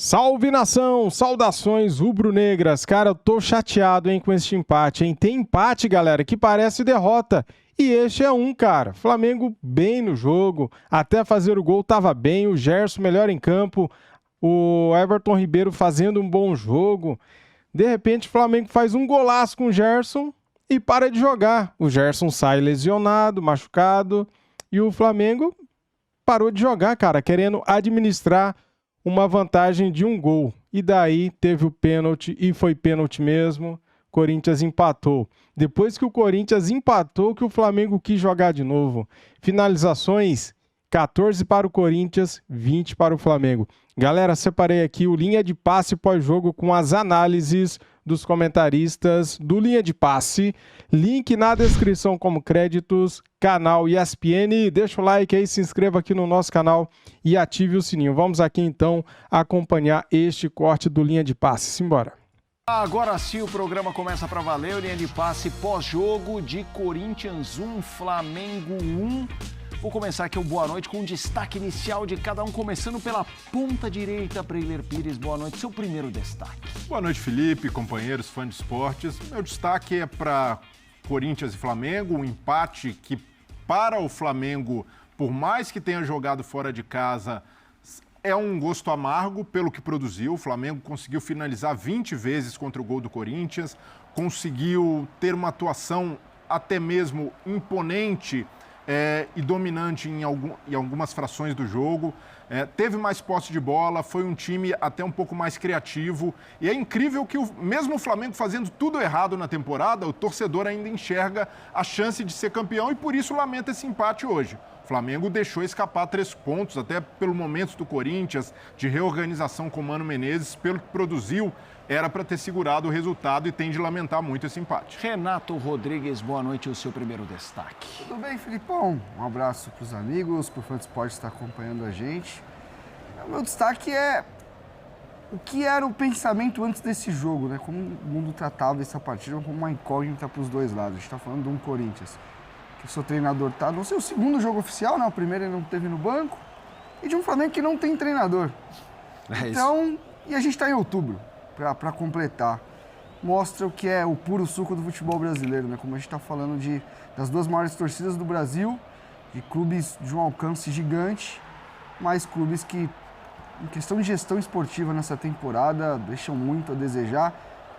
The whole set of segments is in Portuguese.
Salve, nação! Saudações rubro-negras. Cara, eu tô chateado, hein, com esse empate, hein? Tem empate, galera, que parece derrota. E este é um, cara. Flamengo bem no jogo, até fazer o gol tava bem, o Gerson melhor em campo, o Everton Ribeiro fazendo um bom jogo. De repente, o Flamengo faz um golaço com o Gerson e para de jogar. O Gerson sai lesionado, machucado, e o Flamengo parou de jogar, cara, querendo administrar uma vantagem de um gol. E daí teve o pênalti, e foi pênalti mesmo. Corinthians empatou. Depois que o Corinthians empatou, que o Flamengo quis jogar de novo. Finalizações, 14 para o Corinthians, 20 para o Flamengo. Galera, separei aqui o Linha de Passe pós-jogo com as análises dos comentaristas do Linha de Passe. Link na descrição como créditos, canal ESPN. Deixa o like aí, se inscreva aqui no nosso canal e ative o sininho. Vamos aqui então acompanhar este corte do Linha de Passe. Simbora. Agora sim o programa começa para valer. O Linha de Passe pós-jogo de Corinthians 1, Flamengo 1. Vou começar aqui o boa noite com um destaque inicial de cada um, começando pela ponta direita, Preiler Pires. Boa noite, seu primeiro destaque. Boa noite, Felipe, companheiros, fãs de esportes. Meu destaque é para Corinthians e Flamengo, um empate que para o Flamengo, por mais que tenha jogado fora de casa, é um gosto amargo pelo que produziu. O Flamengo conseguiu finalizar 20 vezes contra o gol do Corinthians, conseguiu ter uma atuação até mesmo imponente e dominante em algumas frações do jogo. Teve mais posse de bola, foi um time até um pouco mais criativo. E é incrível que mesmo o Flamengo fazendo tudo errado na temporada, o torcedor ainda enxerga a chance de ser campeão e por isso lamenta esse empate hoje. O Flamengo deixou escapar 3 pontos, até pelo momento do Corinthians, de reorganização com o Mano Menezes, pelo que produziu, era para ter segurado o resultado e tem de lamentar muito esse empate. Renato Rodrigues, boa noite, o seu primeiro destaque. Tudo bem, Filipão? Um abraço para os amigos, para o Fã de Esporte que está acompanhando a gente. O meu destaque é o que era o pensamento antes desse jogo, né? Como o mundo tratava essa partida como uma incógnita para os dois lados. A gente está falando de um Corinthians, que o seu treinador está no seu segundo jogo oficial, né? O primeiro ele não teve no banco, e de um Flamengo que não tem treinador. Então, e a gente está em outubro, para completar. Mostra o que é o puro suco do futebol brasileiro, né? Como a gente está falando das duas maiores torcidas do Brasil, de clubes de um alcance gigante, mas clubes que, em questão de gestão esportiva nessa temporada, deixam muito a desejar.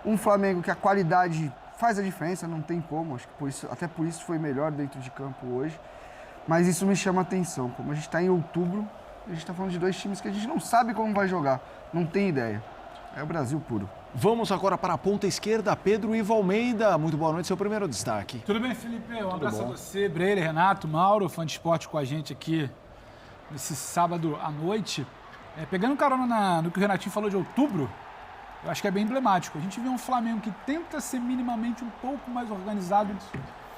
Um Flamengo que a qualidade faz a diferença, não tem como, acho que até por isso foi melhor dentro de campo hoje. Mas isso me chama a atenção, como a gente está em outubro, a gente está falando de dois times que a gente não sabe como vai jogar, não tem ideia. É o Brasil puro. Vamos agora para a ponta esquerda, Pedro Ivo Almeida. Muito boa noite, seu primeiro destaque. Tudo bem, Felipe? Um abraço a você, Breiler, Renato, Mauro, fã de esporte com a gente aqui nesse sábado à noite. Pegando carona no que o Renatinho falou de outubro, eu acho que é bem emblemático. A gente vê um Flamengo que tenta ser minimamente um pouco mais organizado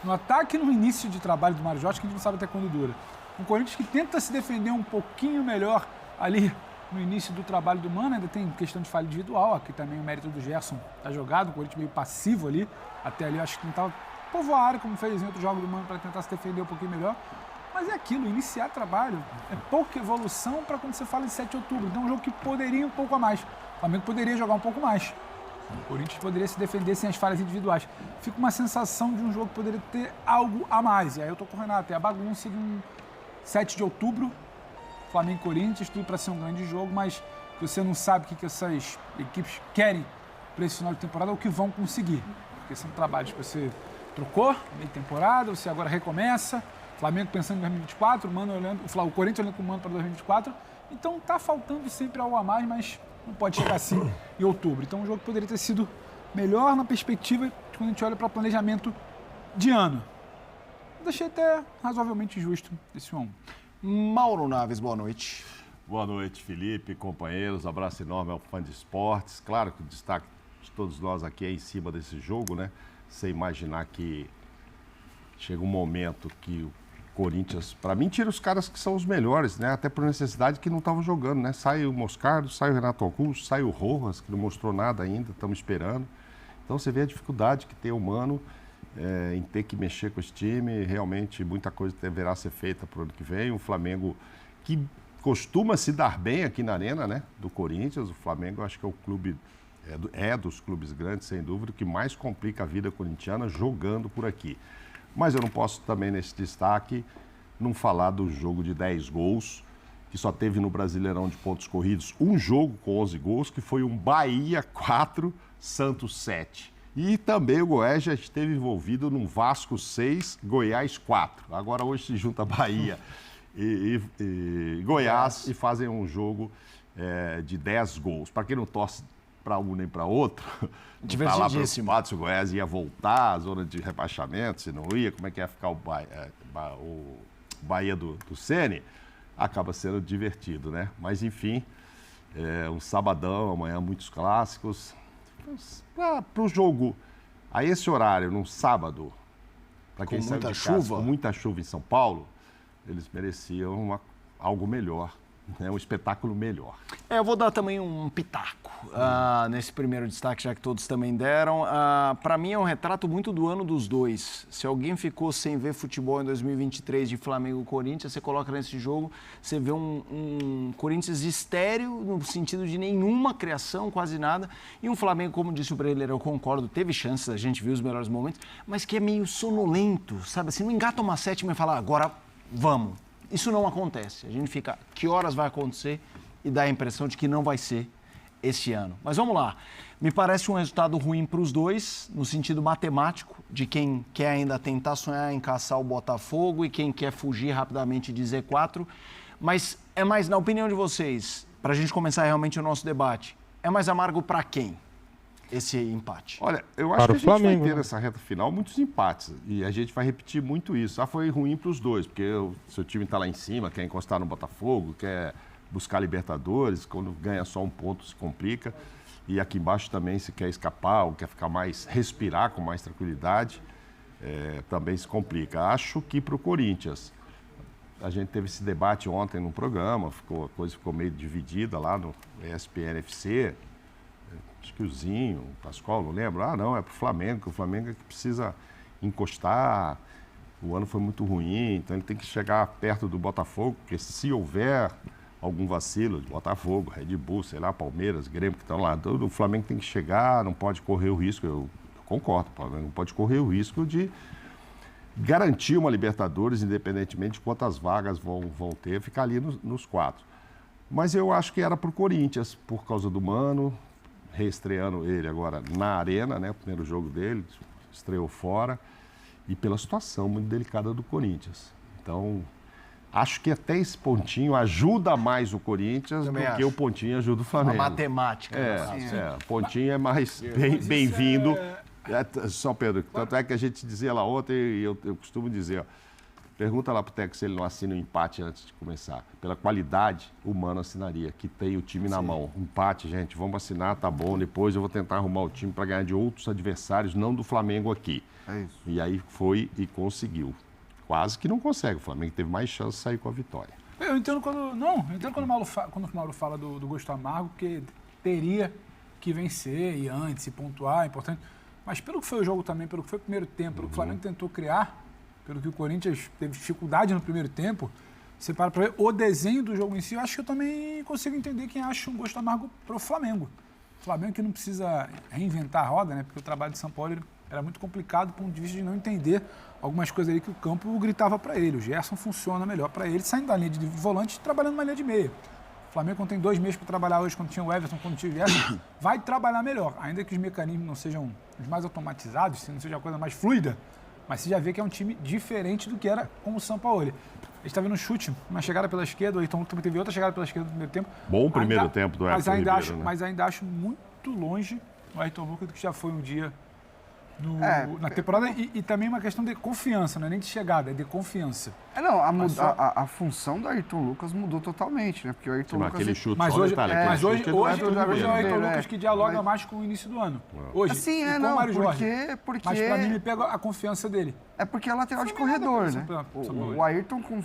no ataque e no início de trabalho do Mário Jorge, que a gente não sabe até quando dura. Um Corinthians que tenta se defender um pouquinho melhor ali no início do trabalho do Mano, ainda tem questão de falha individual, aqui também o mérito do Gerson está jogado, o Corinthians meio passivo ali, até ali eu acho que tentava povoar a área, como fez em outros jogos do Mano, para tentar se defender um pouquinho melhor. Mas é aquilo, iniciar trabalho é pouca evolução para quando você fala em 7 de outubro. Então é um jogo que poderia ir um pouco a mais. O Flamengo poderia jogar um pouco mais. O Corinthians poderia se defender sem as falhas individuais. Fica uma sensação de um jogo que poderia ter algo a mais. E aí eu tô com o Renato, é a bagunça de um 7 de outubro, Flamengo e Corinthians, tudo para ser um grande jogo, mas você não sabe o que essas equipes querem para esse final de temporada ou o que vão conseguir. Porque são trabalhos que você trocou meio temporada, você agora recomeça. Flamengo pensando em 2024, o Corinthians olhando com o Mano para 2024. Então tá faltando sempre algo a mais, mas não pode chegar assim em outubro. Então um jogo que poderia ter sido melhor na perspectiva de quando a gente olha para o planejamento de ano. Deixei até razoavelmente justo esse 1-1. Mauro Naves, boa noite. Boa noite, Felipe, companheiros. Abraço enorme ao fã de esportes. Claro que o destaque de todos nós aqui é em cima desse jogo, né? Você imaginar que chega um momento que o Corinthians, para mim, tira os caras que são os melhores, né? Até por necessidade que não estavam jogando, né? Sai o Moscardo, sai o Renato Augusto, sai o Rojas, que não mostrou nada ainda, estamos esperando. Então você vê a dificuldade que tem o Mano em ter que mexer com esse time. Realmente muita coisa deverá ser feita para o ano que vem. O Flamengo que costuma se dar bem aqui na Arena, né? Do Corinthians. O Flamengo, acho que é o clube, dos clubes grandes, sem dúvida, que mais complica a vida corintiana jogando por aqui. Mas eu não posso também, nesse destaque, não falar do jogo de 10 gols, que só teve no Brasileirão de pontos corridos um jogo com 11 gols, que foi um Bahia 4, Santos 7. E também o Goiás já esteve envolvido num Vasco 6, Goiás 4. Agora hoje se junta Bahia e Goiás e fazem um jogo de 10 gols. Para quem não torce para um nem para outro, divertidíssimo. Lá se o Goiás ia voltar à zona de rebaixamento, se não ia, como é que ia ficar o Bahia do Ceni, acaba sendo divertido, né? Mas enfim, um sabadão, amanhã muitos clássicos. Para o jogo, a esse horário, num sábado, para quem saiu de casa, com muita chuva em São Paulo, eles mereciam algo melhor, né? Um espetáculo melhor. Eu vou dar também um pitaco nesse primeiro destaque, já que todos também deram. Para mim é um retrato muito do ano dos dois. Se alguém ficou sem ver futebol em 2023 de Flamengo e Corinthians, você coloca nesse jogo, você vê um Corinthians estéril, no sentido de nenhuma criação, quase nada, e um Flamengo, como disse o Breler, eu concordo, teve chances, a gente viu os melhores momentos, mas que é meio sonolento, sabe? Assim, não engata uma sétima e fala, agora vamos. Isso não acontece. A gente fica, que horas vai acontecer? E dá a impressão de que não vai ser esse ano. Mas vamos lá. Me parece um resultado ruim para os dois, no sentido matemático, de quem quer ainda tentar sonhar em caçar o Botafogo e quem quer fugir rapidamente de Z4. Mas é mais, na opinião de vocês, para a gente começar realmente o nosso debate, é mais amargo para quem esse empate? Olha, eu acho que a gente vai ter nessa reta final muitos empates. E a gente vai repetir muito isso. Foi ruim para os dois, porque o seu time está lá em cima, quer encostar no Botafogo, quer buscar Libertadores, quando ganha só um ponto se complica. E aqui embaixo também, se quer escapar ou quer ficar respirar com mais tranquilidade, também se complica. Acho que para o Corinthians, a gente teve esse debate ontem no programa, a coisa ficou meio dividida lá no ESPN FC. Acho que o Zinho, o Pascoal, não lembro. Não, é para o Flamengo, que o Flamengo é que precisa encostar. O ano foi muito ruim, então ele tem que chegar perto do Botafogo, porque se houver algum vacilo de Botafogo, Red Bull, sei lá, Palmeiras, Grêmio, que estão lá, o Flamengo tem que chegar, não pode correr o risco, eu concordo, o Flamengo não pode correr o risco de garantir uma Libertadores, independentemente de quantas vagas vão ter, ficar ali nos 4. Mas eu acho que era para o Corinthians, por causa do Mano, reestreando ele agora na Arena, né? O primeiro jogo dele, estreou fora, e pela situação muito delicada do Corinthians. Então, acho que até esse pontinho ajuda mais o Corinthians do que o pontinho ajuda o Flamengo. A matemática. O pontinho é mais bem-vindo. Só, Pedro, tanto é que a gente dizia lá ontem, e eu costumo dizer, ó, pergunta lá pro Teco se ele não assina um empate antes de começar. Pela qualidade, o Mano assinaria, que tem o time na mão. Empate, gente, vamos assinar, tá bom. Depois eu vou tentar arrumar o time para ganhar de outros adversários, não do Flamengo aqui. É isso. E aí foi e conseguiu. Quase que não consegue. O Flamengo teve mais chance de sair com a vitória. Eu entendo quando o Mauro fala do gosto amargo, porque teria que vencer e antes, e pontuar, é importante. Mas pelo que foi o jogo também, pelo que foi o primeiro tempo, pelo que o Flamengo tentou criar, pelo que o Corinthians teve dificuldade no primeiro tempo, você para ver o desenho do jogo em si, eu acho que eu também consigo entender quem acha um gosto amargo para o Flamengo. O Flamengo que não precisa reinventar a roda, né? Porque o trabalho de São Paulo era muito complicado do ponto de vista de não entender algumas coisas ali que o campo gritava para ele. O Gerson funciona melhor para ele, saindo da linha de volante e trabalhando na linha de meia. O Flamengo, quando tem 2 meses para trabalhar hoje, quando tinha o Everton, quando tinha o Gerson, vai trabalhar melhor. Ainda que os mecanismos não sejam os mais automatizados, se não seja a coisa mais fluida, mas você já vê que é um time diferente do que era com o São Paulo. A gente está vendo um chute, uma chegada pela esquerda, o Ayrton também teve outra chegada pela esquerda no primeiro tempo. Bom primeiro tempo do Everton Ribeiro, né? Mas ainda acho muito longe o Ayrton Lucas do que já foi um dia na temporada. E também uma questão de confiança, não é nem de chegada, é de confiança. A função do Ayrton Lucas mudou totalmente, né? Porque o Ayrton Lucas... Aquele chute mas hoje, hoje é o Ayrton Lucas que dialoga mais com o início do ano. Hoje, assim, com o Mário Jorge. Porque... Mas pra mim me pega a confiança dele. É porque é lateral de corredor, né? O Ayrton com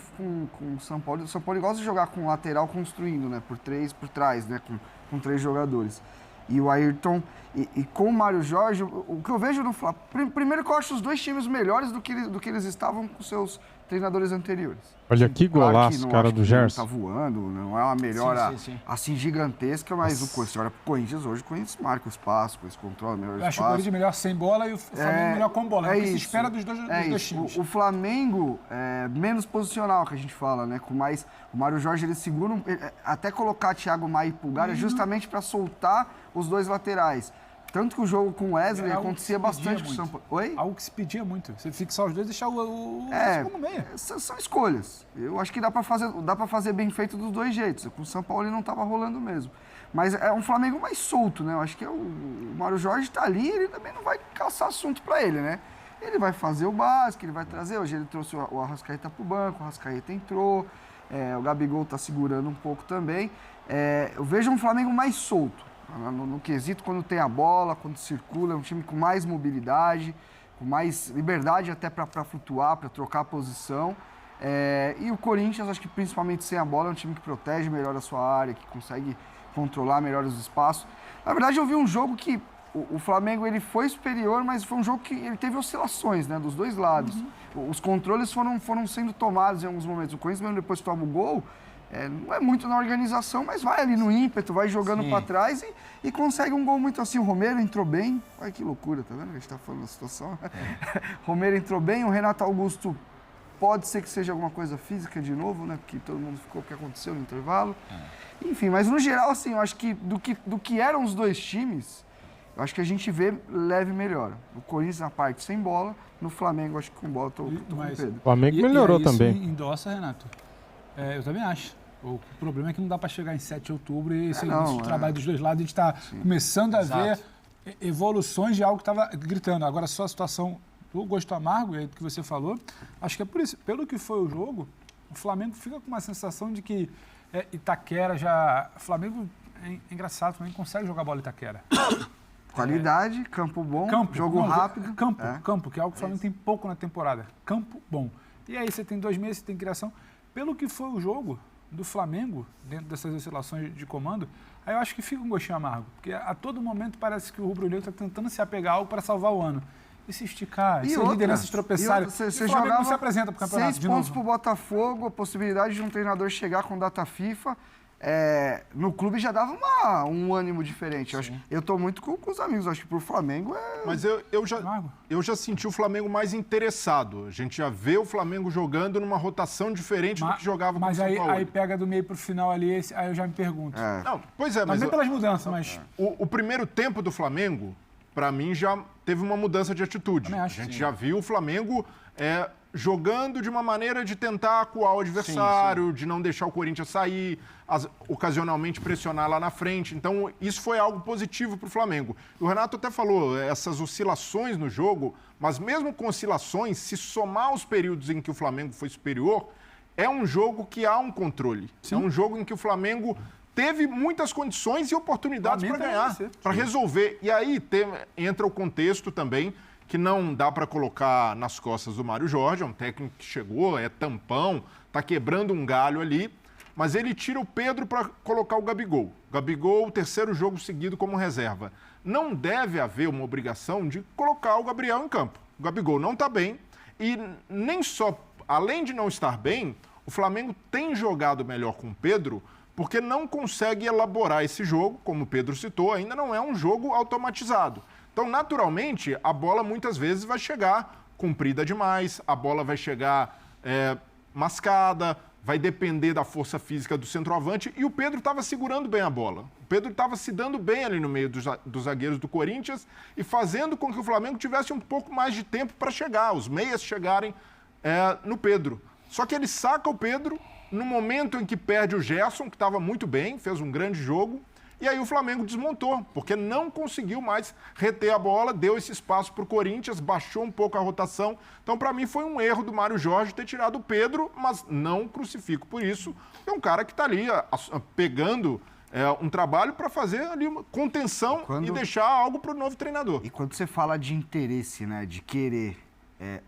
o São Paulo gosta de jogar com lateral construindo, né? Por trás, né? Com 3 jogadores. E o Ayrton, e com o Mário Jorge, o que eu vejo no Flamengo... Primeiro que eu acho os 2 times melhores do que eles estavam com seus treinadores anteriores. Olha que golaço, não, cara, do Gerson. Não tá voando, não é uma melhora Sim. assim gigantesca, mas você olha pro Corinthians hoje, o Corinthians marca o espaço, o Corinthians controla melhor o espaço. Eu acho o Corinthians melhor sem bola e o Flamengo melhor com bola. É o que se espera dos dois times. O Flamengo é menos posicional, que a gente fala, né? Com mais, o Mário Jorge, ele segura, até colocar Thiago Maia e Pulgar, é justamente para soltar os dois laterais. Tanto que o jogo com o Wesley acontecia bastante com o São Paulo. Oi? Algo que se pedia muito. Você fixar os dois e deixar o segundo meia. São escolhas. Eu acho que dá para fazer bem feito dos dois jeitos. Com o São Paulo ele não estava rolando mesmo. Mas é um Flamengo mais solto, né? Eu acho que o Mário Jorge está ali, ele também não vai caçar assunto para ele, né? Ele vai fazer o básico, ele vai trazer. Hoje ele trouxe o Arrascaeta para o banco, o Arrascaeta entrou, o Gabigol está segurando um pouco também. Eu vejo um Flamengo mais solto. No quesito, quando tem a bola, quando circula, é um time com mais mobilidade, com mais liberdade até para flutuar, para trocar a posição. E o Corinthians, acho que principalmente sem a bola, é um time que protege melhor a sua área, que consegue controlar melhor os espaços. Na verdade, eu vi um jogo que o Flamengo ele foi superior, mas foi um jogo que ele teve oscilações, né, dos dois lados. Os controles foram sendo tomados em alguns momentos. O Corinthians, mesmo depois que toma o gol, não é muito na organização, mas vai ali no ímpeto, vai jogando para trás e consegue um gol muito assim. O Romero entrou bem. Olha que loucura, tá vendo? A gente tá falando da situação. Romero entrou bem, o Renato Augusto pode ser que seja alguma coisa física de novo, né? Porque todo mundo ficou o que aconteceu no intervalo. Enfim, mas no geral, assim, eu acho que do que eram os dois times, eu acho que a gente vê leve melhora. O Corinthians na parte sem bola, no Flamengo, acho que com bola, tô com o Pedro. O Flamengo melhorou também. Isso endossa, Renato. Eu também acho. O problema é que não dá para chegar em 7 de outubro e esse trabalho dos dois lados, a gente está começando a ver evoluções de algo que estava gritando. Agora, só a situação do gosto amargo, é do que você falou, acho que é por isso, pelo que foi o jogo, o Flamengo fica com uma sensação de que Itaquera já... O Flamengo, é engraçado, o Flamengo consegue jogar bola em Itaquera. Qualidade, campo bom, jogo rápido. Campo, que é algo que o Flamengo tem pouco na temporada. Campo bom. E aí você tem 2 meses, você tem criação. Pelo que foi o jogo do Flamengo, dentro dessas oscilações de comando, aí eu acho que fica um gostinho amargo. Porque a todo momento parece que o rubro-negro está tentando se apegar a algo para salvar o ano. E se esticar, e se as lideranças tropeçarem, o Flamengo não se apresenta para o campeonato 6 pontos para o Botafogo, a possibilidade de um treinador chegar com data FIFA. No clube já dava um ânimo diferente. Eu estou muito com os amigos, acho que para o Flamengo Mas eu já senti o Flamengo mais interessado. A gente já vê o Flamengo jogando numa rotação diferente do que jogava com o São Paulo. Mas aí pega do meio para o final ali, aí eu já me pergunto. Não, pois é, mas... Também pelas mudanças, mas... O primeiro tempo do Flamengo, para mim, já teve uma mudança de atitude. A gente já viu o Flamengo... jogando de uma maneira de tentar acuar o adversário, de não deixar o Corinthians sair, ocasionalmente pressionar lá na frente. Então, isso foi algo positivo para o Flamengo. O Renato até falou, essas oscilações no jogo, mas mesmo com oscilações, se somar os períodos em que o Flamengo foi superior, é um jogo que há um controle. É um jogo em que o Flamengo teve muitas condições e oportunidades para ganhar, para resolver. E aí entra o contexto também, que não dá para colocar nas costas do Mário Jorge, é um técnico que chegou, é tampão, está quebrando um galho ali, mas ele tira o Pedro para colocar o Gabigol. Gabigol, o 3º jogo seguido como reserva. Não deve haver uma obrigação de colocar o Gabriel em campo. O Gabigol não está bem e nem só, além de não estar bem, o Flamengo tem jogado melhor com o Pedro porque não consegue elaborar esse jogo, como o Pedro citou, ainda não é um jogo automatizado. Então, naturalmente, a bola muitas vezes vai chegar comprida demais, a bola vai chegar mascada, vai depender da força física do centroavante, e o Pedro estava segurando bem a bola. O Pedro estava se dando bem ali no meio dos zagueiros do Corinthians e fazendo com que o Flamengo tivesse um pouco mais de tempo para chegar, os meias chegarem no Pedro. Só que ele saca o Pedro no momento em que perde o Gerson, que estava muito bem, fez um grande jogo, e aí o Flamengo desmontou, porque não conseguiu mais reter a bola, deu esse espaço para o Corinthians, baixou um pouco a rotação. Então, para mim, foi um erro do Mário Jorge ter tirado o Pedro, mas não crucifico por isso. É um cara que está ali pegando um trabalho para fazer ali uma contenção e deixar algo para o novo treinador. E quando você fala de interesse, né, de querer,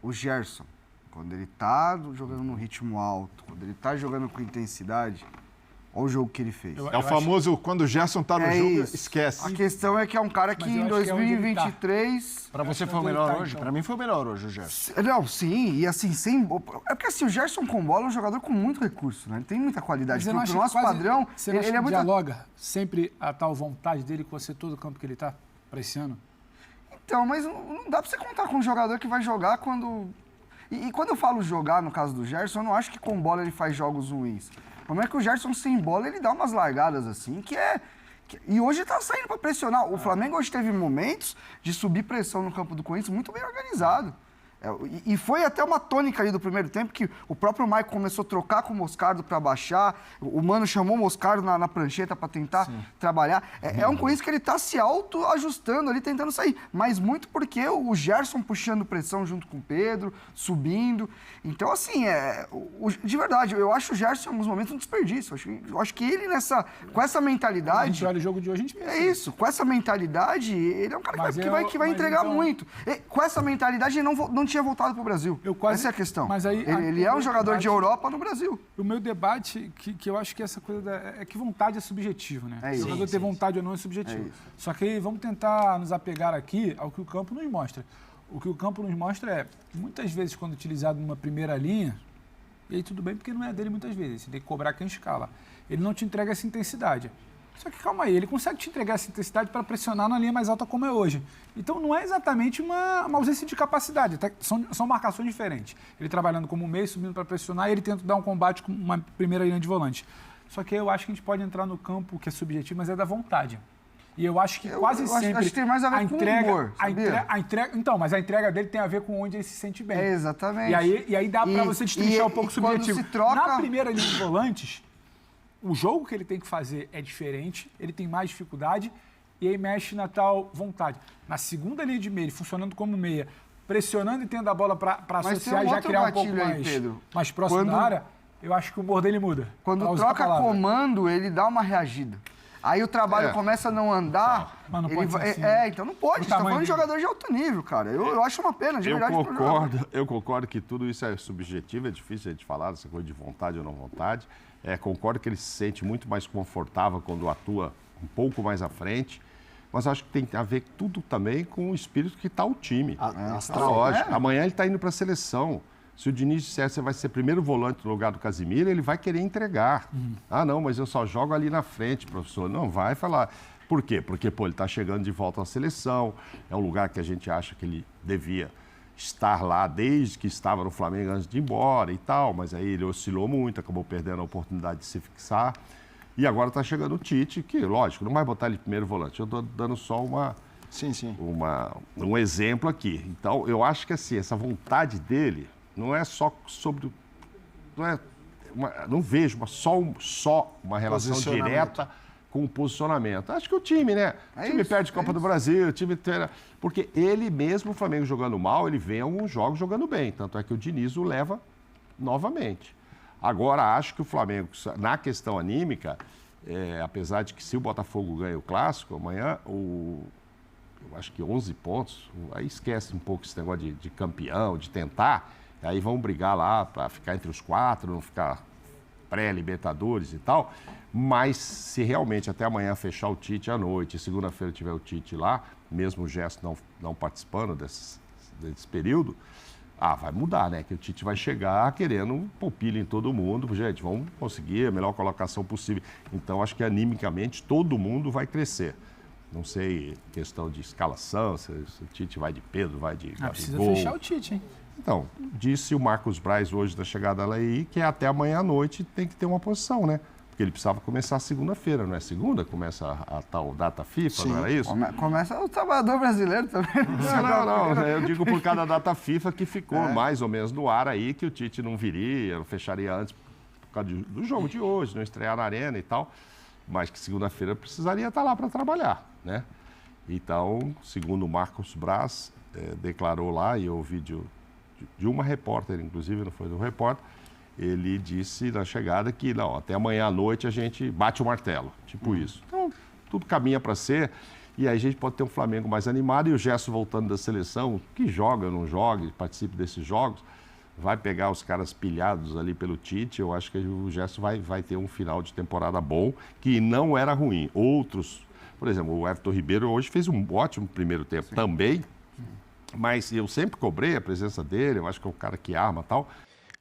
o Gerson, quando ele está jogando no ritmo alto, quando ele está jogando com intensidade, Olha o jogo que ele fez. É o famoso, quando o Gerson tá no jogo, isso. esquece. A questão é que é um cara que em 2023... Pra você foi o melhor hoje? Pra mim foi o melhor hoje, o Gerson. Não, sim, e assim, sem... É porque assim, o Gerson com bola é um jogador com muito recurso, né? Ele tem muita qualidade. Mas Pro nosso padrão, você não acha ele é que muito... dialoga sempre a tal vontade dele com você todo o campo que ele tá pra esse ano? Então, mas não dá pra você contar com um jogador que vai jogar quando... E quando eu falo jogar, no caso do Gerson, eu não acho que com bola ele faz jogos ruins. O problema é que o Gerson sem bola, ele dá umas largadas assim, e hoje tá saindo para pressionar. O Flamengo hoje teve momentos de subir pressão no campo do Corinthians muito bem organizado. E foi até uma tônica ali do primeiro tempo, que o próprio Maicon começou a trocar com o Moscardo para baixar, o Mano chamou o Moscardo na prancheta para tentar trabalhar. É um Corinthians que ele tá se auto-ajustando ali, tentando sair, mas muito porque o Gerson puxando pressão junto com o Pedro, subindo. Então, assim, de verdade, eu acho o Gerson em alguns momentos um desperdício. Eu acho que ele com essa mentalidade... A gente olha o jogo de hoje, a gente pensa. É isso, com essa mentalidade, ele é um cara que vai entregar então... muito. Com essa mentalidade, ele não tinha voltado para o Brasil. Essa é a questão. Mas aí, ele é um jogador de Europa no Brasil. O meu debate, que eu acho que essa coisa é que vontade é subjetivo, né? É o jogador ter vontade ou não é subjetivo. Só que aí vamos tentar nos apegar aqui ao que o campo nos mostra. O que o campo nos mostra é, muitas vezes, quando utilizado numa primeira linha, e aí tudo bem porque não é dele muitas vezes, você tem que cobrar quem escala. Ele não te entrega essa intensidade. Só que calma aí, ele consegue te entregar essa intensidade para pressionar na linha mais alta como é hoje. Então não é exatamente uma ausência de capacidade, são marcações diferentes. Ele trabalhando como meio, subindo para pressionar, e ele tenta dar um combate com uma primeira linha de volante. Só que eu acho que a gente pode entrar no campo que é subjetivo, mas é da vontade. E eu acho que quase sempre acho que tem mais a ver com o humor, então, mas a entrega dele tem a ver com onde ele se sente bem. Exatamente. E aí dá para você destrinchar um pouco o subjetivo. Se troca... Na primeira linha de volantes, o jogo que ele tem que fazer é diferente, ele tem mais dificuldade e aí mexe na tal vontade. Na segunda linha de meia, ele funcionando como meia, pressionando e tendo a bola para associar e já criar um pouco mais próximo da área, eu acho que o humor dele muda. Quando troca comando, ele dá uma reagida. Aí o trabalho começa a não andar. Mas não pode ser assim, então não pode. Você tá falando de jogador de alto nível, cara. Eu acho uma pena, de verdade. Eu concordo que tudo isso é subjetivo, é difícil de falar, essa coisa de vontade ou não vontade. Concordo que ele se sente muito mais confortável quando atua um pouco mais à frente, mas acho que tem a ver tudo também com o espírito que está o time. Lógico. Amanhã ele está indo para a seleção. Se o Diniz disser que você vai ser primeiro volante no lugar do Casimiro, ele vai querer entregar. Ah, não, mas eu só jogo ali na frente, professor. Não, vai falar. Por quê? Porque, ele está chegando de volta à seleção, é um lugar que a gente acha que ele devia estar lá desde que estava no Flamengo antes de ir embora e tal, mas aí ele oscilou muito, acabou perdendo a oportunidade de se fixar. E agora está chegando o Tite, que, lógico, não vai botar ele primeiro volante. Eu estou dando só um exemplo aqui. Então, eu acho que assim, essa vontade dele não é só sobre... Não vejo só uma relação direta com o posicionamento. Acho que o time, né? O time perde Copa do Brasil, o time... Porque ele mesmo, o Flamengo jogando mal, ele vem alguns jogos jogando bem. Tanto é que o Diniz o leva novamente. Agora, acho que o Flamengo, na questão anímica, apesar de que se o Botafogo ganha o Clássico, amanhã, eu acho que 11 pontos, aí esquece um pouco esse negócio de campeão, de tentar, aí vão brigar lá para ficar entre os 4, não ficar pré-Libertadores e tal, mas se realmente até amanhã fechar o Tite à noite, segunda-feira tiver o Tite lá, mesmo o Gerson não participando desse período, vai mudar, né? Que o Tite vai chegar querendo um palpilho em todo mundo. Gente, vamos conseguir a melhor colocação possível. Então, acho que animicamente todo mundo vai crescer. Não sei, questão de escalação, se o Tite vai de Pedro, vai de Gabigol. Precisa fechar o Tite, hein? Então, disse o Marcos Braz hoje da chegada lá aí que até amanhã à noite tem que ter uma posição, né? Porque ele precisava começar segunda-feira, não é segunda? Começa a tal data FIFA, não era isso? Começa o trabalhor brasileiro também. Não. Eu digo por cada data FIFA que ficou mais ou menos no ar aí, que o Tite não viria, não fecharia antes por causa do jogo de hoje, não estrear na Arena e tal. Mas que segunda-feira precisaria estar lá para trabalhar, né? Então, segundo o Marcos Braz, declarou lá, e eu ouvi de uma repórter, inclusive, não foi do repórter, ele disse na chegada que, não, até amanhã à noite a gente bate o martelo, tipo isso. Então, tudo caminha para ser, e aí a gente pode ter um Flamengo mais animado, e o Gerson voltando da seleção, que joga, não joga, participe desses jogos, vai pegar os caras pilhados ali pelo Tite. Eu acho que o Gerson vai ter um final de temporada bom, que não era ruim. Outros, por exemplo, o Everton Ribeiro hoje fez um ótimo primeiro tempo também, mas eu sempre cobrei a presença dele, eu acho que é um cara que arma e tal.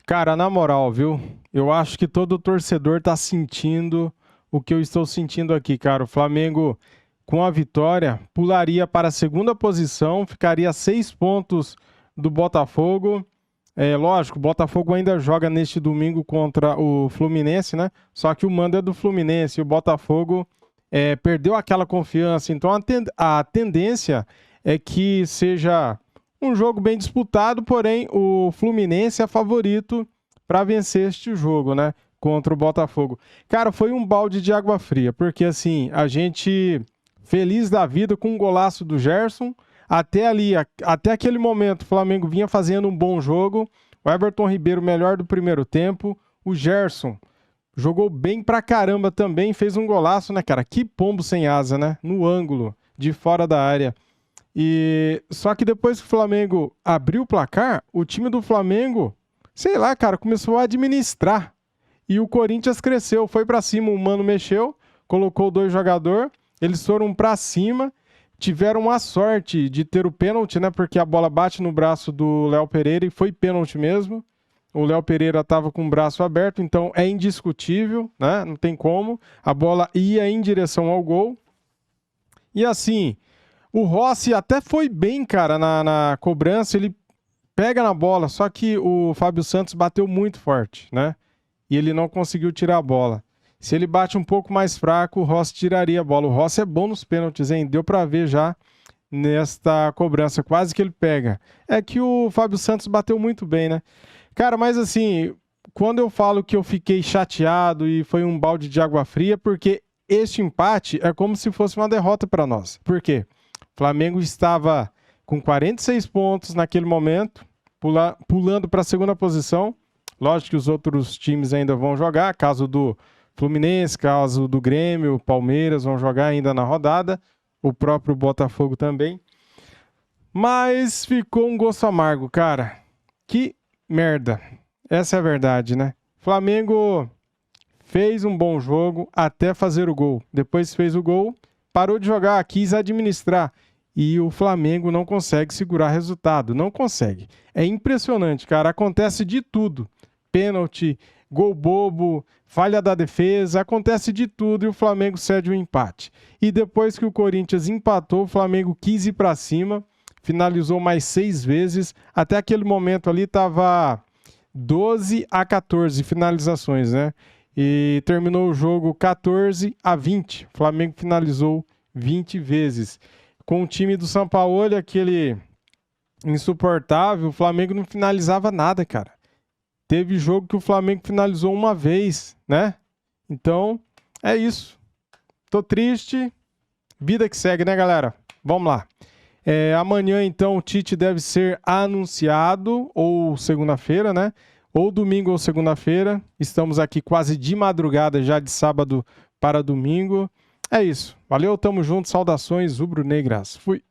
Cara, na moral, viu? Eu acho que todo torcedor tá sentindo o que eu estou sentindo aqui, cara. O Flamengo, com a vitória, pularia para a segunda posição, ficaria a 6 pontos do Botafogo. Lógico, o Botafogo ainda joga neste domingo contra o Fluminense, né? Só que o mando é do Fluminense e o Botafogo perdeu aquela confiança. Então a tendência é que seja um jogo bem disputado, porém o Fluminense é favorito para vencer este jogo, né? Contra o Botafogo. Cara, foi um balde de água fria, porque assim, a gente feliz da vida com um golaço do Gerson, até aquele momento o Flamengo vinha fazendo um bom jogo, o Everton Ribeiro melhor do primeiro tempo, o Gerson jogou bem pra caramba também, fez um golaço, né, cara? Que pombo sem asa, né? No ângulo, de fora da área. E só que depois que o Flamengo abriu o placar, o time do Flamengo, sei lá, cara, começou a administrar. E o Corinthians cresceu, foi pra cima, o Mano mexeu, colocou 2 jogadores, eles foram pra cima, tiveram a sorte de ter o pênalti, né? Porque a bola bate no braço do Léo Pereira e foi pênalti mesmo. O Léo Pereira estava com o braço aberto, então é indiscutível, né? Não tem como. A bola ia em direção ao gol. E assim, o Rossi até foi bem, cara, na cobrança, ele pega na bola, só que o Fábio Santos bateu muito forte, né? E ele não conseguiu tirar a bola. Se ele bate um pouco mais fraco, o Rossi tiraria a bola. O Rossi é bom nos pênaltis, hein? Deu pra ver já nesta cobrança, quase que ele pega. É que o Fábio Santos bateu muito bem, né? Cara, mas assim, quando eu falo que eu fiquei chateado e foi um balde de água fria, porque este empate é como se fosse uma derrota para nós. Por quê? O Flamengo estava com 46 pontos naquele momento, pulando para a segunda posição. Lógico que os outros times ainda vão jogar, caso do Fluminense, caso do Grêmio, Palmeiras vão jogar ainda na rodada, o próprio Botafogo também. Mas ficou um gosto amargo, cara. Que merda. Essa é a verdade, né? Flamengo fez um bom jogo até fazer o gol. Depois fez o gol, parou de jogar, quis administrar. E o Flamengo não consegue segurar resultado. Não consegue. É impressionante, cara. Acontece de tudo. Pênalti, gol bobo, falha da defesa, acontece de tudo e o Flamengo cede o empate. E depois que o Corinthians empatou, o Flamengo quis ir para cima, finalizou mais 6 vezes. Até aquele momento ali estava 12-14 finalizações, né? E terminou o jogo 14-20. O Flamengo finalizou 20 vezes. Com o time do Sampaoli, aquele insuportável, o Flamengo não finalizava nada, cara. Teve jogo que o Flamengo finalizou uma vez, né? Então, é isso. Tô triste. Vida que segue, né, galera? Vamos lá. Amanhã, então, o Tite deve ser anunciado, ou segunda-feira, né? Ou domingo ou segunda-feira. Estamos aqui quase de madrugada, já de sábado para domingo. É isso. Valeu, tamo junto. Saudações rubro-negras. Fui.